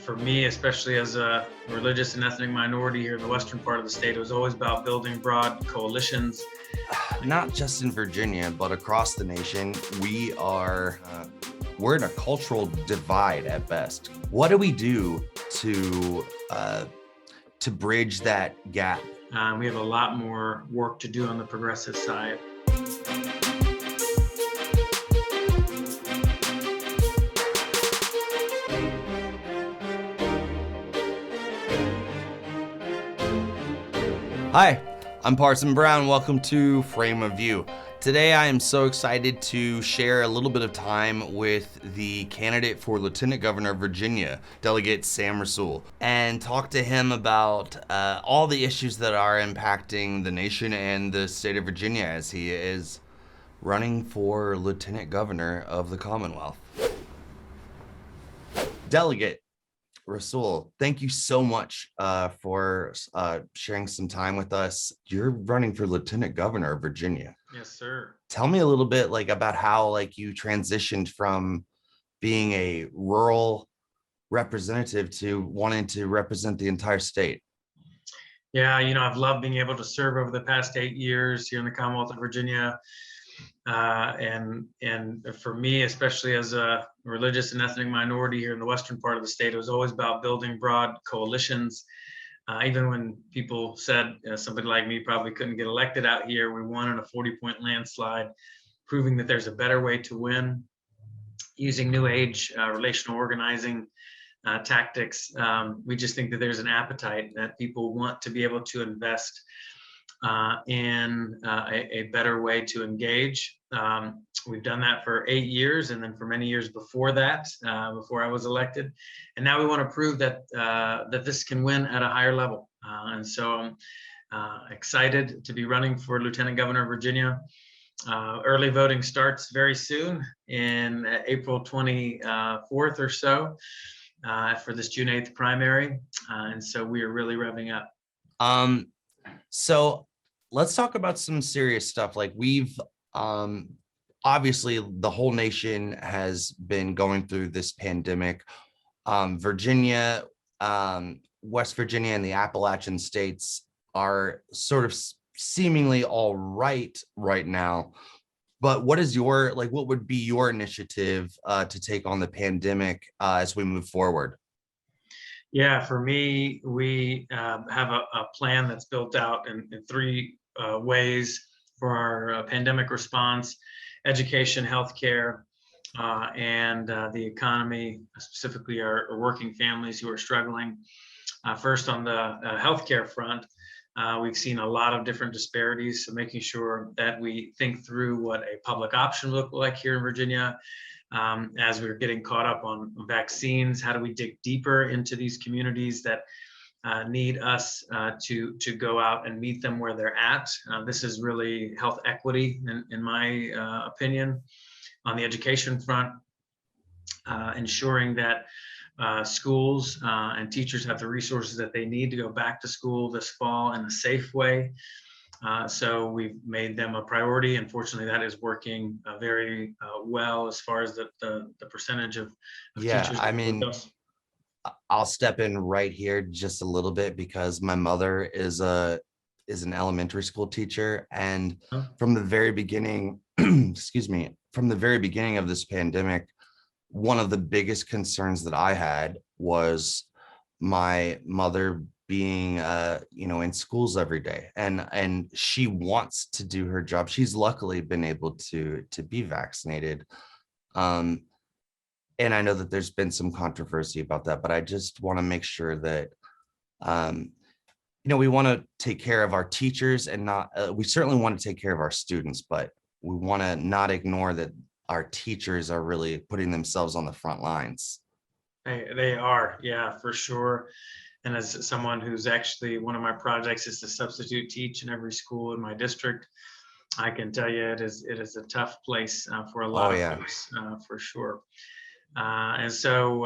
For me, especially as a religious and ethnic minority here in the western part of the state, it was always about building broad coalitions. Not just in Virginia, but across the nation, we're in a cultural divide at best. What do we do to bridge that gap? We have a lot more work to do on the progressive side. Hi, I'm Parson Brown. Welcome to Frame of View. Today I am so excited to share a little bit of time with the candidate for Lieutenant Governor of Virginia, Delegate Sam Rasoul, and talk to him about all the issues that are impacting the nation and the state of Virginia as he is running for Lieutenant Governor of the Commonwealth. Delegate Rasoul, thank you so much for sharing some time with us. You're running for Lieutenant Governor of Virginia. Yes, sir. Tell me a little bit about how you transitioned from being a rural representative to wanting to represent the entire state. Yeah, I've loved being able to serve over the past 8 years here in the Commonwealth of Virginia. And for me, especially as a religious and ethnic minority here in the western part of the state, it was always about building broad coalitions. Even when people said somebody like me probably couldn't get elected out here, we won in a 40-point landslide, proving that there's a better way to win using new age relational organizing tactics. We just think that there's an appetite that people want to be able to invest in a better way to engage. We've done that for 8 years, and then for many years before that, before I was elected. And now we want to prove that that this can win at a higher level. And so I'm excited to be running for Lieutenant Governor of Virginia. Early voting starts very soon in April 24th or so for this June 8th primary. And so we are really revving up. So let's talk about some serious stuff. We've obviously the whole nation has been going through this pandemic. Virginia, West Virginia, and the Appalachian states are sort of seemingly all right now. But what is what would be your initiative to take on the pandemic as we move forward? Yeah, for me, we have a plan that's built out in 3 ways for our pandemic response: education, healthcare, and the economy, specifically our working families who are struggling. First, on the healthcare front, we've seen a lot of different disparities, so making sure that we think through what a public option look like here in Virginia. As we're getting caught up on vaccines, how do we dig deeper into these communities that need us to go out and meet them where they're at? This is really health equity, in my opinion. On the education front, ensuring that schools and teachers have the resources that they need to go back to school this fall in a safe way. So we've made them a priority. Unfortunately, that is working very well as far as the percentage of teachers. I mean, I'll step in right here just a little bit because my mother is an elementary school teacher, and from the very beginning, from the very beginning of this pandemic, one of the biggest concerns that I had was my mother being in schools every day, and she wants to do her job. She's luckily been able to be vaccinated, and I know that there's been some controversy about that, but I just want to make sure that we want to take care of our teachers, and not we certainly want to take care of our students, but we want to not ignore that our teachers are really putting themselves on the front lines. They are, yeah, for sure. And as someone who's actually, one of my projects is to substitute teach in every school in my district, I can tell you it is a tough place for a lot of folks, for sure. And so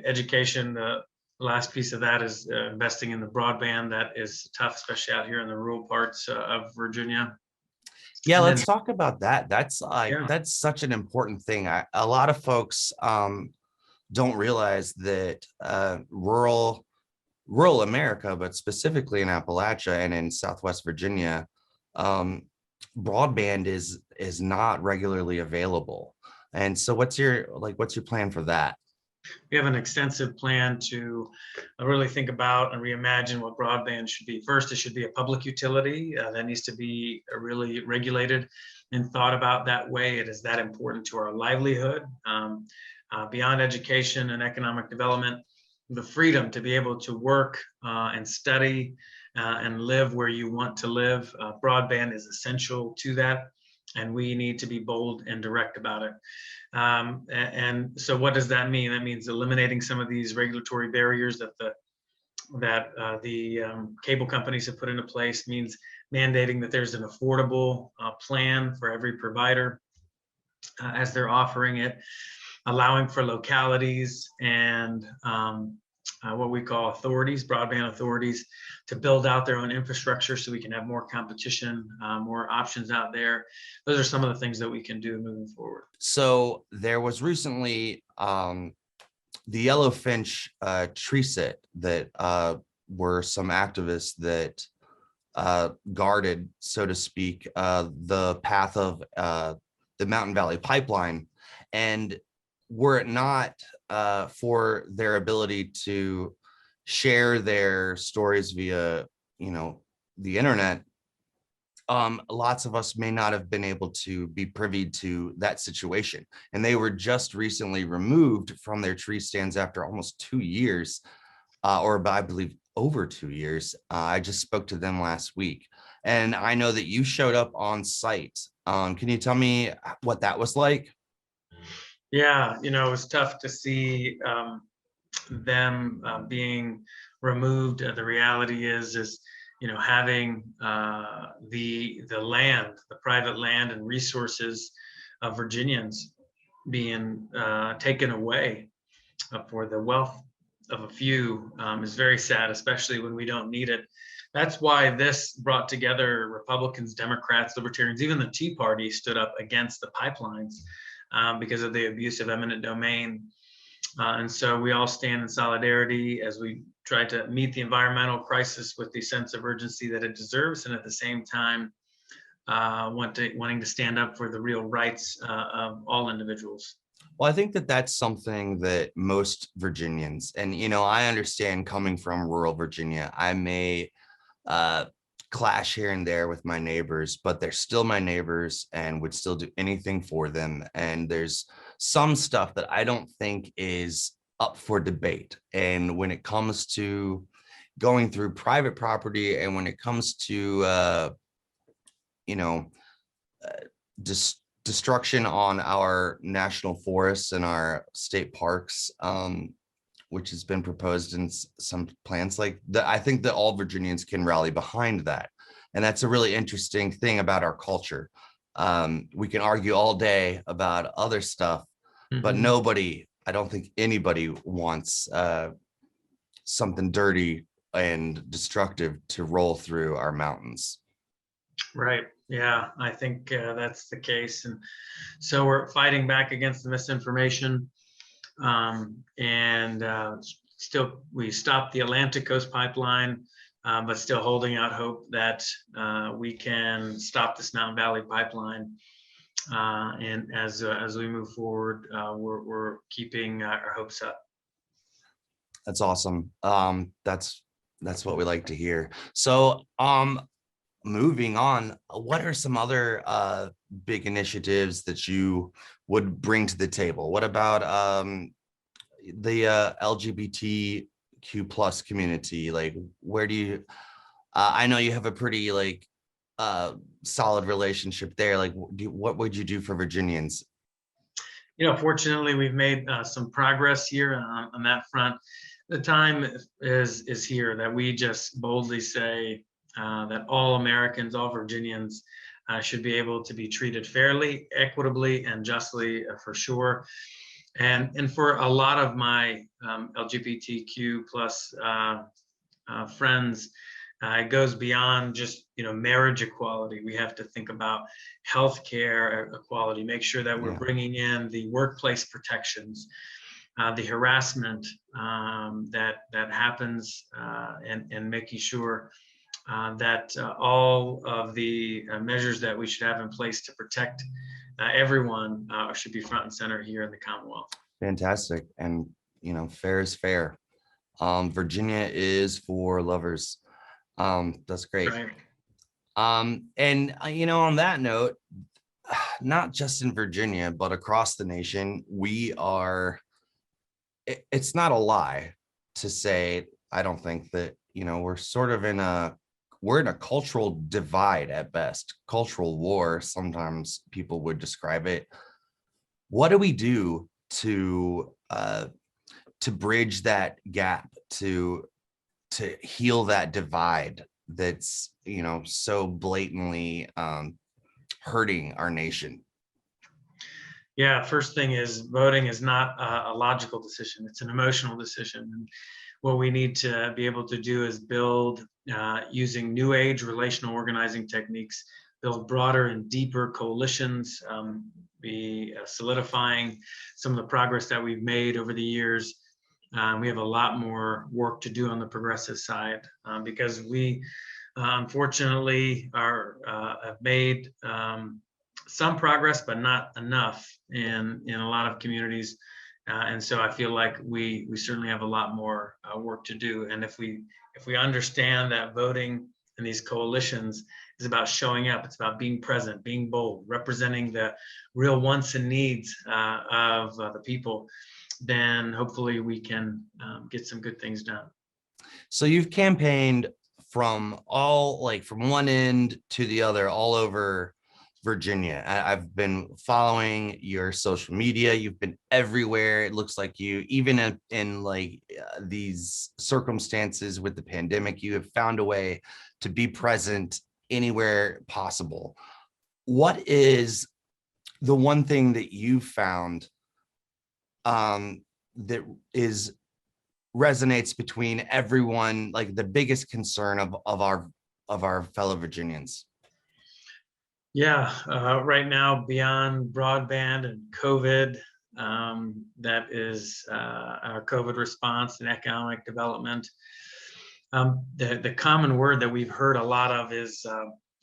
education, the last piece of that is investing in the broadband. That is tough, especially out here in the rural parts of Virginia. Yeah, let's talk about that. That's such an important thing. A lot of folks don't realize that rural America, but specifically in Appalachia and in Southwest Virginia, broadband is not regularly available. And so what's your plan for that? We have an extensive plan to really think about and reimagine what broadband should be. First, it should be a public utility that needs to be really regulated and thought about that way. It is that important to our livelihood. Beyond education and economic development, the freedom to be able to work and study and live where you want to live. Broadband is essential to that, and we need to be bold and direct about it. And so what does that mean? That means eliminating some of these regulatory barriers that the cable companies have put into place. Means mandating that there's an affordable plan for every provider as they're offering it, allowing for localities and what we call authorities, broadband authorities, to build out their own infrastructure so we can have more competition, more options out there. Those are some of the things that we can do moving forward. So there was recently the yellowfinch tree sit that were some activists that guarded, so to speak, the path of the Mountain Valley Pipeline. And were it not for their ability to share their stories via, the internet, lots of us may not have been able to be privy to that situation. And they were just recently removed from their tree stands after almost 2 years, or I believe over 2 years. I just spoke to them last week, and I know that you showed up on site. Can you tell me what that was like? Yeah, it was tough to see them being removed. The reality is having the land, the private land and resources of Virginians being taken away for the wealth of a few is very sad, especially when we don't need it. That's why this brought together Republicans, Democrats, Libertarians, even the Tea Party stood up against the pipelines because of the abuse of eminent domain. And so we all stand in solidarity as we try to meet the environmental crisis with the sense of urgency that it deserves, and at the same time, wanting to stand up for the real rights of all individuals. Well, I think that that's something that most Virginians, and I understand coming from rural Virginia, I may clash here and there with my neighbors, but they're still my neighbors and would still do anything for them. And there's some stuff that I don't think is up for debate. And when it comes to going through private property, and when it comes to destruction on our national forests and our state parks, which has been proposed in some plans like that, I think that all Virginians can rally behind that. And that's a really interesting thing about our culture. We can argue all day about other stuff, but I don't think anybody wants something dirty and destructive to roll through our mountains. Right. Yeah, I think that's the case. And so we're fighting back against the misinformation. And still, we stopped the Atlantic Coast Pipeline, but still holding out hope that we can stop this Mountain Valley Pipeline. And as we move forward, we're keeping our hopes up. That's awesome. That's what we like to hear. So, moving on, what are some other big initiatives that you would bring to the table? What about the LGBTQ plus community? Like, where do you? I know you have a pretty solid relationship there. Like, what would you do for Virginians? Fortunately, we've made some progress here on that front. The time is here that we just boldly say that all Americans, all Virginians should be able to be treated fairly, equitably, and justly for sure. And for a lot of my LGBTQ plus friends, it goes beyond just marriage equality. We have to think about healthcare equality, make sure that we're bringing in the workplace protections. the harassment that happens, and making sure that all of the measures that we should have in place to protect everyone should be front and center here in the Commonwealth. Fantastic. And, fair is fair. Virginia is for lovers. That's great. Right. And, on that note, not just in Virginia, but across the nation, it's not a lie to say, I don't think that, we're sort of we're in a cultural divide at best, cultural war, sometimes people would describe it. What do we do to bridge that gap, to heal that divide that's, so blatantly hurting our nation? Yeah, first thing is voting is not a logical decision. It's an emotional decision. And what we need to be able to do is build, using new age relational organizing techniques, build broader and deeper coalitions, be solidifying some of the progress that we've made over the years. We have a lot more work to do on the progressive side, because we unfortunately have made some progress, but not enough in a lot of communities. And so I feel like we certainly have a lot more work to do. And if we understand that voting in these coalitions is about showing up, it's about being present, being bold, representing the real wants and needs of the people, then hopefully we can get some good things done. So you've campaigned from one end to the other, all over Virginia. I've been following your social media. You've been everywhere. It looks like you, even in these circumstances with the pandemic, you have found a way to be present anywhere possible. What is the one thing that you found that resonates between everyone, like the biggest concern of our fellow Virginians? Yeah, right now, beyond broadband and COVID, that is our COVID response and economic development. The common word that we've heard a lot of is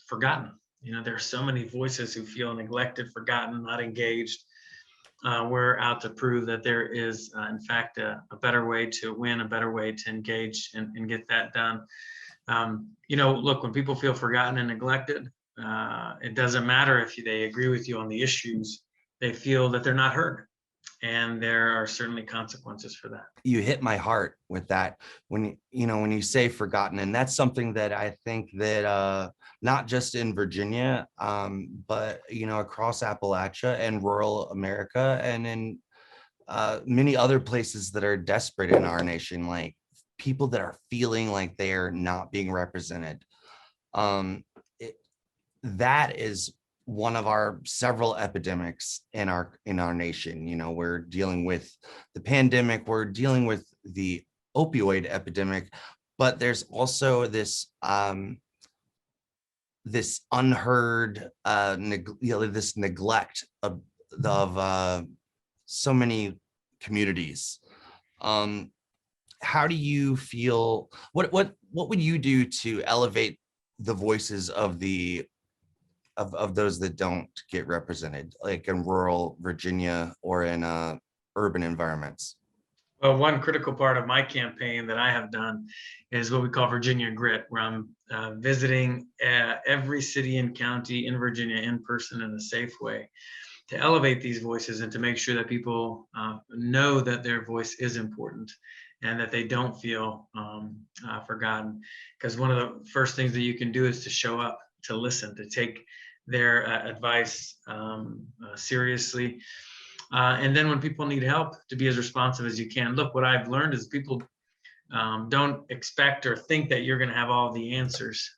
forgotten. There are so many voices who feel neglected, forgotten, not engaged. We're out to prove that there is, in fact, a better way to win, a better way to engage and get that done. Look, when people feel forgotten and neglected, it doesn't matter if they agree with you on the issues, they feel that they're not heard. And there are certainly consequences for that. You hit my heart with that when you say forgotten. And that's something that I think that not just in Virginia, but across Appalachia and rural America, and in many other places that are desperate in our nation, like people that are feeling like they are not being represented. That is one of our several epidemics in our nation. We're dealing with the pandemic, we're dealing with the opioid epidemic, but there's also this this unheard this neglect of so many communities. How do you feel? What would you do to elevate the voices of those that don't get represented, like in rural Virginia or in urban environments? Well, one critical part of my campaign that I have done is what we call Virginia Grit, where I'm visiting every city and county in Virginia in person in a safe way to elevate these voices and to make sure that people know that their voice is important and that they don't feel forgotten. Because one of the first things that you can do is to show up, to listen, to take their advice seriously. And then when people need help, to be as responsive as you can. Look, what I've learned is people don't expect or think that you're going to have all the answers,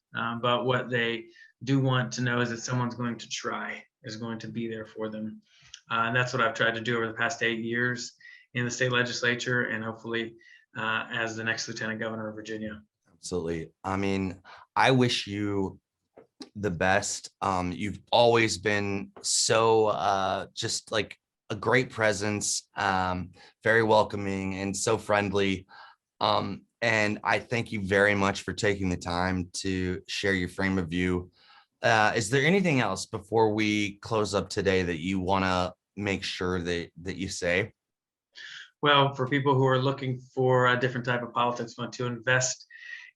but what they do want to know is that someone's going to try, is going to be there for them. And that's what I've tried to do over the past 8 years in the state legislature, and hopefully as the next Lieutenant Governor of Virginia. Absolutely. I mean, I wish you the best. You've always been so just like a great presence, very welcoming and so friendly. And I thank you very much for taking the time to share your frame of view. Is there anything else before we close up today that you want to make sure that you say? Well, for people who are looking for a different type of politics, want to invest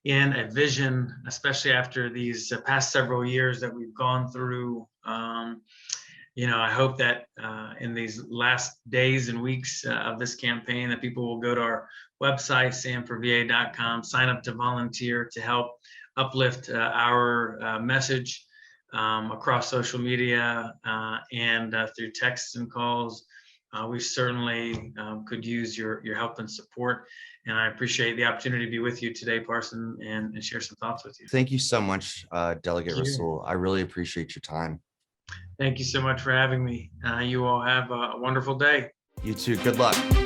in a vision, especially after these past several years that we've gone through. I hope that in these last days and weeks of this campaign, that people will go to our website, samforva.com, sign up to volunteer to help uplift our message across social media and through texts and calls. We certainly could use your help and support. And I appreciate the opportunity to be with you today, Parson, and share some thoughts with you. Thank you so much, Delegate Rasoul. I really appreciate your time. Thank you so much for having me. You all have a wonderful day. You too. Good luck.